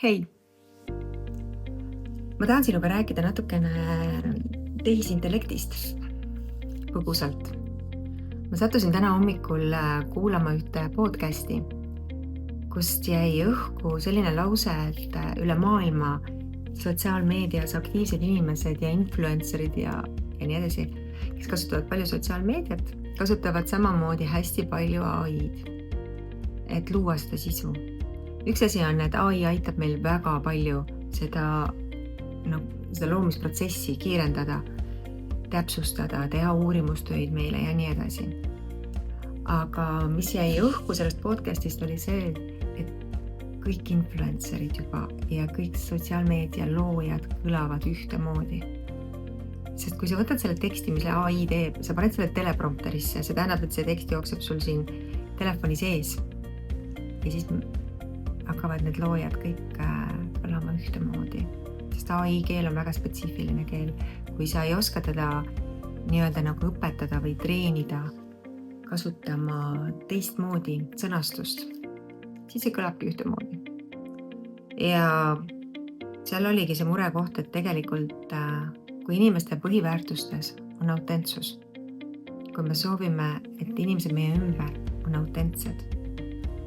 Hei! Ma tahan sinuga rääkida natukene tehisintellektist põgusalt. Ma sattusin täna hommikul kuulama ühte podcasti, kust jäi õhku selline lause, et üle maailma sotsiaalmeedias aktiivsed inimesed ja influencerid ja nii edasi, kes kasutavad palju sotsiaalmeediat, kasutavad samamoodi hästi palju AI-d, et luua seda sisu. Üks asi on, et AI aitab meil väga palju seda loomisprotsessi kiirendada, täpsustada, teha uurimustöid meile ja nii edasi. Aga mis jäi õhku sellest podcastist oli see, et kõik influencerid juba ja kõik sotsiaalmeedia loojad kõlavad ühtemoodi. Sest kui sa võtad selle teksti, mille AI teeb, sa paned selle teleprompterisse, see tähendab, et see tekst jookseb sul siin telefoni sees. Ja siis hakkavad need loojad kõik kõlama ühtemoodi. Sest AI keel on väga spetsiifiline keel. Kui sa ei oska teda nii-öelda nagu õpetada või treenida, kasutama teistmoodi sõnastust, siis see kõlabki ühtemoodi. Ja seal oligi see murekoht, et tegelikult kui inimeste põhiväärtustes on autentsus, kui me soovime, et inimesed meie ümber on autentsed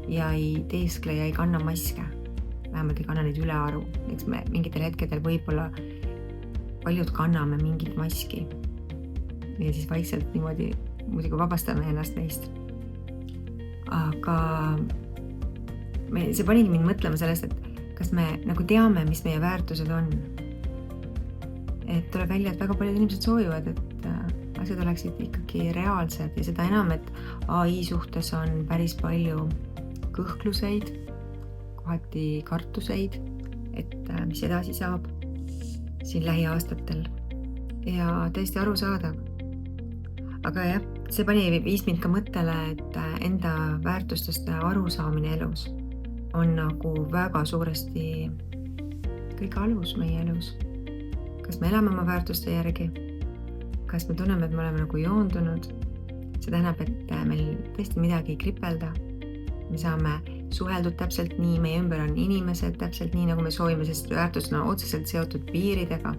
ja ei teeskle ja ei kanna maske, vähemalt ei kanna neid ülearu. Eks me mingitel hetkedel võib-olla paljud kanname mingit maski ja siis vaikselt niimoodi muidugi vabastame ennast neist. Aga see panigi mind mõtlema sellest, et kas me nagu teame, mis meie väärtused on. Et tuleb välja, et väga paljud inimesed soovivad, et asjad oleksid ikkagi reaalsed ja seda enam, et AI suhtes on päris palju kõhkluseid, kohati kartuseid, et mis edasi saab siin lähiaastatel ja täiesti arusaadav. Aga jah, see viis mind ka mõttele, et enda väärtustest arusaamine elus on nagu väga suuresti kõige alus meie elus. Kas me elame oma väärtuste järgi? Kas me tunneme, et me oleme nagu joondunud? See tähendab, et meil tõesti midagi ei kripelda. Me saame suheldud täpselt nii, meie ümber on inimesed täpselt nii, nagu me soovime, sest väärtus on otseselt seotud piiridega.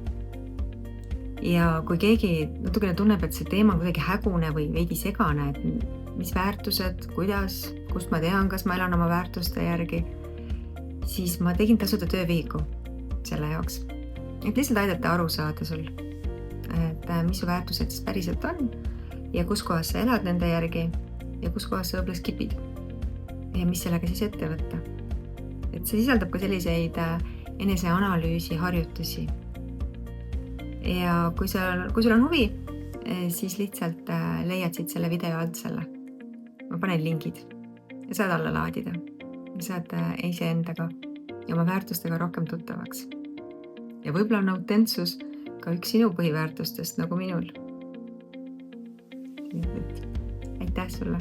Ja kui keegi natukene tunneb, et see teema on kuidagi hägune või veidi segane, et mis väärtused, kuidas, kust ma tean, kas ma elan oma väärtuste järgi, siis ma tegin tasuta töövihiku selle jaoks. Et lihtsalt aidata aru saada sul, et mis su väärtused siis päriselt on ja kus kohas sa elad nende järgi ja kus kohas sa võib-olla skipid. Ja mis sellega siis ette võtta. Et see sisaldab ka selliseid eneseanalüüsi harjutusi. Ja kui sul on huvi, siis lihtsalt leiad siit selle video alt selle. Ma panen lingid ja saad alla laadida. Ja saad iseendaga ja oma väärtustega rohkem tuttavaks. Ja võib-olla on autentsus ka üks sinu põhiväärtustest nagu minul. Aitäh sulle!